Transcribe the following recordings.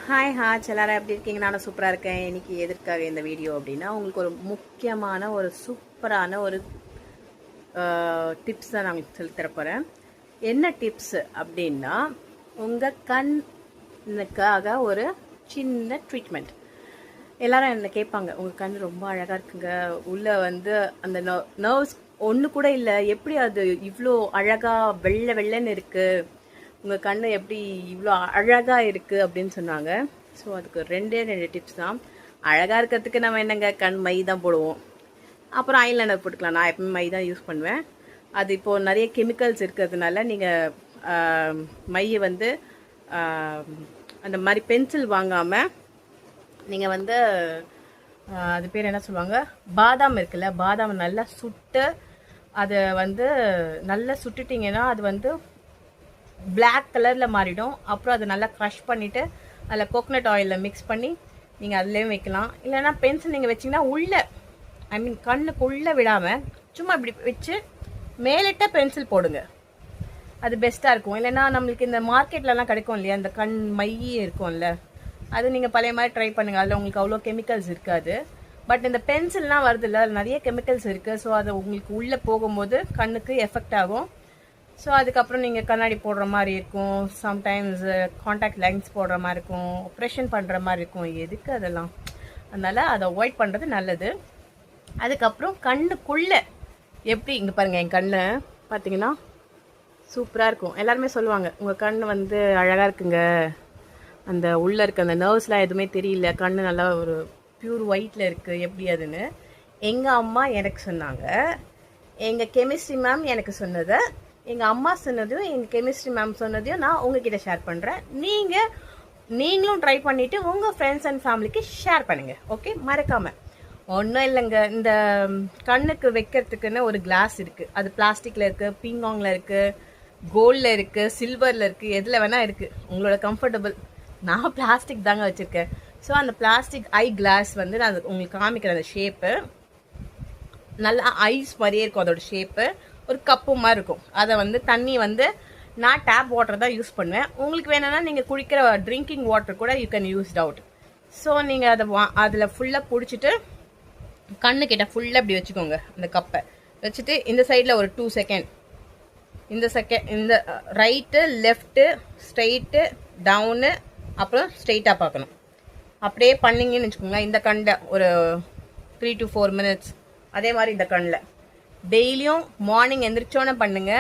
Hi ஹாச் எல்லாரும் எப்படி இருக்கீங்க? நானும் சூப்பராக இருக்கேன். இன்னைக்கு எதற்காக இந்த வீடியோ அப்படின்னா, உங்களுக்கு ஒரு முக்கியமான ஒரு சூப்பரான ஒரு டிப்ஸ் தான் நான் உங்களுக்கு சொல்லித்தரப்போகிறேன். என்ன டிப்ஸ் அப்படின்னா, உங்கள் கண்ணுக்காக ஒரு சின்ன ட்ரீட்மெண்ட். எல்லாரும் என்ன கேட்பாங்க, உங்கள் கண் ரொம்ப அழகாக இருக்குங்க, உள்ளே வந்து அந்த நர்வ்ஸ் ஒன்று கூட இல்லை, எப்படி அது இவ்வளோ அழகாக வெள்ளை வெள்ளைன்னு இருக்குது, உங்கள் கண் எப்படி இவ்வளோ அழகாக இருக்குது அப்படின்னு சொன்னாங்க. ஸோ அதுக்கு ரெண்டு டிப்ஸ் தான். அழகாக இருக்கிறதுக்கு நம்ம என்னங்க கண் மை தான் போடுவோம், அப்புறம் ஐலைனர் போட்டுக்கலாம். நான் எப்பவுமே மை தான் யூஸ் பண்ணுவேன். அது இப்போது நிறைய கெமிக்கல்ஸ் இருக்கிறதுனால நீங்கள் மையை வந்து அந்த மாதிரி பென்சில் வாங்காமல் நீங்கள் வந்து அது பேர் என்ன சொல்லுவாங்க, பாதாம் இருக்குல்ல, பாதாம் நல்லா சுட்டு அதை வந்து நல்லா சுட்டுட்டிங்கன்னா அது வந்து பிளாக் கலரில் மாறிடும். அப்புறம் அதை நல்லா க்ரஷ் பண்ணிவிட்டு அதில் கோகனட் ஆயிலில் மிக்ஸ் பண்ணி நீங்கள் அதுலேயும் வைக்கலாம். இல்லைனா பென்சில் நீங்கள் வச்சிங்கன்னா உள்ளே, ஐ மீன் கண்ணுக்கு உள்ளே விடாமல் சும்மா இப்படி வச்சு மேலிட்ட பென்சில் போடுங்க, அது பெஸ்ட்டாக இருக்கும். இல்லைனா நம்மளுக்கு இந்த மார்க்கெட்லலாம் கிடைக்கும் இல்லையா, இந்த கண் மையே இருக்கும்ல, அது நீங்கள் பழைய மாதிரி ட்ரை பண்ணுங்கள். அதில் உங்களுக்கு அவ்வளோ கெமிக்கல்ஸ் இருக்காது. பட் இந்த பென்சில்லாம் வருது இல்லை, அதில் நிறைய கெமிக்கல்ஸ் இருக்குது. ஸோ அது உங்களுக்கு உள்ளே போகும்போது கண்ணுக்கு எஃபெக்ட் ஆகும். ஸோ அதுக்கப்புறம் நீங்கள் கண்ணாடி போடுற மாதிரி இருக்கும், சம்டைம்ஸ் காண்டாக்ட் லென்ஸ் போடுற மாதிரி இருக்கும், ஆப்ரேஷன் பண்ணுற மாதிரி இருக்கும். எதுக்கு அதெல்லாம்? அதனால் அதை அவாய்ட் பண்ணுறது நல்லது. அதுக்கப்புறம் கண்ணுக்குள்ளே எப்படி, இங்கே பாருங்கள், என் கண்ணை பார்த்தீங்கன்னா சூப்பராக இருக்கும். எல்லாருமே சொல்லுவாங்க, உங்கள் கண் வந்து அழகாக இருக்குங்க, அந்த உள்ளே இருக்க அந்த நர்வ்ஸ்லாம் எதுவுமே தெரியல, கண் நல்லா ஒரு பியூர் ஒயிட்டில் இருக்குது, எப்படி அதுன்னு எங்கள் அம்மா எனக்கு சொன்னாங்க. எங்கள் கெமிஸ்ட்ரி மேம் எனக்கு சொன்னதை, எங்கள் அம்மா சொன்னதையும் எங்கள் கெமிஸ்ட்ரி மேம் சொன்னதையும் நான் உங்ககிட்ட ஷேர் பண்ணுறேன். நீங்களும் ட்ரை பண்ணிவிட்டு உங்கள் ஃப்ரெண்ட்ஸ் அண்ட் ஃபேமிலிக்கு ஷேர் பண்ணுங்கள். ஓகே, மறக்காமல். ஒன்றும் இல்லைங்க, இந்த கண்ணுக்கு வைக்கிறதுக்குன்னு ஒரு கிளாஸ் இருக்குது. அது பிளாஸ்டிக்கில் இருக்குது, பீங்காங்கில் இருக்குது, கோல்டில் இருக்குது, சில்வரில் இருக்குது, எதில் வேணால் இருக்குது, உங்களோட கம்ஃபர்டபுள். நான் பிளாஸ்டிக் தாங்க வச்சுருக்கேன். ஸோ அந்த பிளாஸ்டிக் ஐ கிளாஸ் வந்து நான் உங்களுக்கு காமிக்கிறேன். அந்த ஷேப்பு நல்லா ஐஸ் மாதிரியே இருக்கும், அதோட ஷேப்பு ஒரு கப்பு மாதிரி இருக்கும். அதை வந்து தண்ணி வந்து நான் டேப் வாட்டர் தான் யூஸ் பண்ணுவேன். உங்களுக்கு வேணும்னா நீங்கள் குடிக்கிற ட்ரிங்கிங் வாட்டர் கூட you can use out. So நீங்கள் அதை அதில் ஃபுல்லாக பிடிச்சிட்டு கண்ணுக்கிட்ட ஃபுல்லாக இப்படி வச்சுக்கோங்க. அந்த கப்பை வச்சுட்டு இந்த சைடில் ஒரு 2 செகண்ட், இந்த ரைட்டு லெஃப்ட்டு ஸ்ட்ரெயிட்டு டவுனு அப்புறம் ஸ்ட்ரெயிட்டாக பார்க்கணும். அப்படியே பண்ணிங்கன்னு வச்சுக்கோங்களேன். இந்த கண்ணில் ஒரு 3 to 4 minutes. அதே மாதிரி இந்த கண்ணில் டெய்லியும் மார்னிங் எந்திரிச்சோன்னே பண்ணுங்க.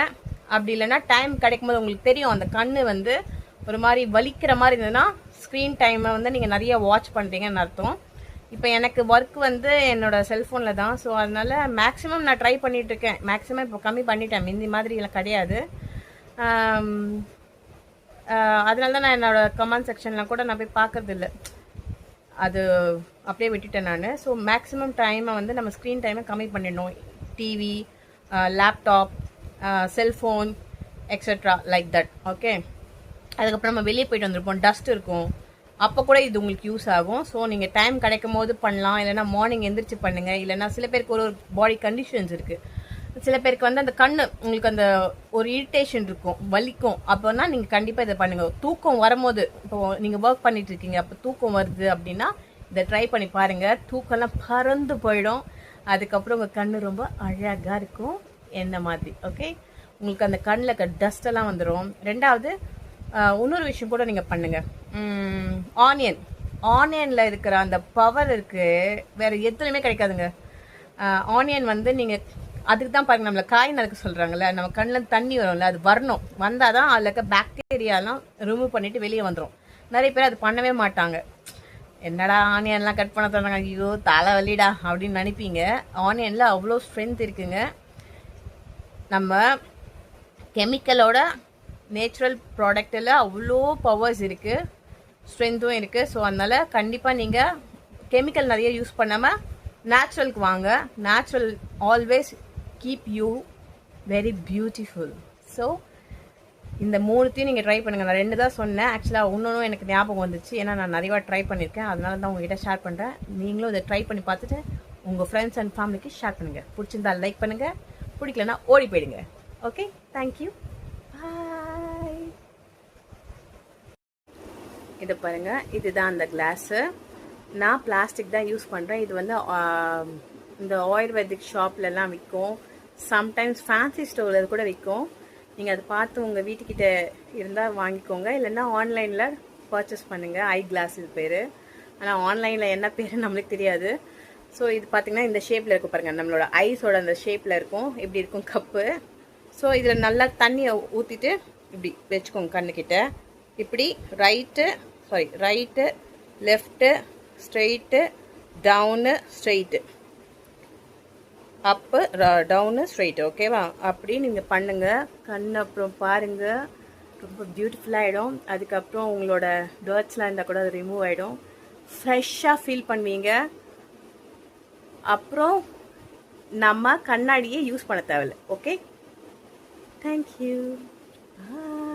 அப்படி இல்லைன்னா டைம் கிடைக்கும் போது, உங்களுக்கு தெரியும் அந்த கண் வந்து ஒரு மாதிரி வலிக்கிற மாதிரி இருந்ததுன்னா ஸ்க்ரீன் டைமை வந்து நீங்கள் நிறைய வாட்ச் பண்ணுறீங்கன்னு அர்த்தம். இப்போ எனக்கு ஒர்க் வந்து என்னோட செல்ஃபோனில் தான். ஸோ அதனால மேக்ஸிமம் நான் ட்ரை பண்ணிட்டு இருக்கேன். மேக்ஸிமம் இப்போ கம்மி பண்ணிட்டேன், முந்தி மாதிரி எல்லாம் கிடையாது. அதனால தான் நான் என்னோட கமெண்ட் செக்ஷன்லாம் கூட நான் போய் பார்க்கறது இல்லை, அது அப்படியே விட்டுட்டேன் நான். ஸோ மேக்ஸிமம் டைமை வந்து நம்ம ஸ்க்ரீன் டைமை கம்மி பண்ணிடணும். TV, laptop, cellphone extra like that. Okay, அதுக்கப்புறம் நம்ம வெளியே போயிட்டு வந்திருப்போம், டஸ்ட் இருக்கும், அப்போ கூட இது உங்களுக்கு யூஸ் ஆகும். ஸோ நீங்கள் டைம் கிடைக்கும் போது பண்ணலாம். இல்லைனா மார்னிங் எந்திரிச்சு பண்ணுங்கள். இல்லைனா சில பேருக்கு ஒரு பாடி கண்டிஷன்ஸ் இருக்குது. சில பேருக்கு வந்து அந்த கண் உங்களுக்கு அந்த ஒரு இரிட்டேஷன் இருக்கும், வலிக்கும். அப்போனா நீங்கள் கண்டிப்பாக இதை பண்ணுங்கள். தூக்கம் வரும்போது, இப்போ நீங்கள் ஒர்க் பண்ணிட்டு இருக்கீங்க, அப்போ தூக்கம் வருது அப்படின்னா இதை ட்ரை பண்ணி பாருங்கள். தூக்கம்லாம் பறந்து போயிடும். அதுக்கப்புறம் உங்கள் கண் ரொம்ப அழகாக இருக்கும், என்ன மாதிரி. ஓகே, உங்களுக்கு அந்த கண்ணில் இருக்க டஸ்டெல்லாம் வந்துடும். ரெண்டாவது இன்னொரு விஷயம் கூட நீங்கள் பண்ணுங்கள். ஆனியனில் இருக்கிற அந்த பவர் இருக்குது, வேறு எதுலையுமே கிடைக்காதுங்க. ஆனியன் வந்து நீங்கள் அதுக்கு தான் பாருங்கள், நம்மளை காய் நறுக்க சொல்கிறாங்கல்ல, நம்ம கண்ணில் தண்ணி வரும்ல, அது வரணும். வந்தால் தான் அதில் இருக்க பாக்டீரியாலாம் ரிமூவ் பண்ணிவிட்டு வெளியே வந்துடும். நிறைய பேர் அது பண்ணவே மாட்டாங்க. என்னடா ஆனியன்லாம் கட் பண்ண தராங்க, ஐயோ தலைவலிடா அப்படின்னு நினைப்பீங்க. ஆனியனில் அவ்வளோ ஸ்ட்ரென்த் இருக்குங்க. நம்ம கெமிக்கலோட நேச்சுரல் ப்ராடக்டில் அவ்வளோ பவர்ஸ் இருக்குது, ஸ்ட்ரென்த்தும் இருக்குது. ஸோ அதனால் கண்டிப்பாக நீங்கள் கெமிக்கல் நிறைய யூஸ் பண்ணாமல் நேச்சுரலுக்கு வாங்க. Natural always keep you very beautiful. So இந்த 3த்தையும் நீங்கள் ட்ரை பண்ணுங்கள். நான் 2 தான் சொன்னேன். ஆக்சுவலாக இன்னொன்றும் எனக்கு ஞாபகம் வந்துச்சு, ஏன்னா நான் நிறையா ட்ரை பண்ணியிருக்கேன். அதனால தான் உங்ககிட்ட ஷேர் பண்ணுறேன். நீங்களும் இதை ட்ரை பண்ணி பார்த்துட்டு உங்கள் ஃப்ரெண்ட்ஸ் அண்ட் ஃபேமிலிக்கு ஷேர் பண்ணுங்கள். பிடிச்சிருந்தா லைக் பண்ணுங்கள், பிடிக்கலன்னா ஓடி போயிடுங்க. ஓகே, தேங்க்யூ, பாய். இதை பாருங்கள், இதுதான் அந்த கிளாஸு. நான் பிளாஸ்டிக் தான் யூஸ் பண்ணுறேன். இது வந்து இந்த ஆயுர்வேதிக் ஷாப்லலாம் விற்கும், சம்டைம்ஸ் ஃபேன்சி ஸ்டோரில் கூட விற்கும். நீங்கள் அதை பார்த்து உங்கள் வீட்டுக்கிட்ட இருந்தால் வாங்கிக்கோங்க, இல்லைன்னா ஆன்லைனில் பர்ச்சேஸ் பண்ணுங்கள். ஐ கிளாஸ் இது பேர். ஆனால் ஆன்லைனில் என்ன பேர் நம்மளுக்கு தெரியாது. ஸோ இது பார்த்திங்கன்னா இந்த ஷேப்பில் இருக்கும் பாருங்கள், நம்மளோட ஐஸோட அந்த ஷேப்பில் இருக்கும். இப்படி இருக்கும் கப்பு. ஸோ இதில் நல்லா தண்ணியை ஊற்றிட்டு இப்படி வச்சுக்கோங்க கண்ணுக்கிட்ட. இப்படி right left straight down straight, up down straight, ஓகேவா? அப்படி நீங்கள் பண்ணுங்கள். கண் அப்புறம் பாருங்கள், ரொம்ப பியூட்டிஃபுல்லாகிடும். அதுக்கப்புறம் உங்களோட டர்ட்ஸ்லாம் இருந்தால் கூட அது ரிமூவ் ஆகிடும். ஃப்ரெஷ்ஷாக ஃபீல் பண்ணுவீங்க. அப்புறம் நம்ம கண்ணாடியே யூஸ் பண்ண தேவையில்லை. ஓகே, தேங்க்யூ, பாய்.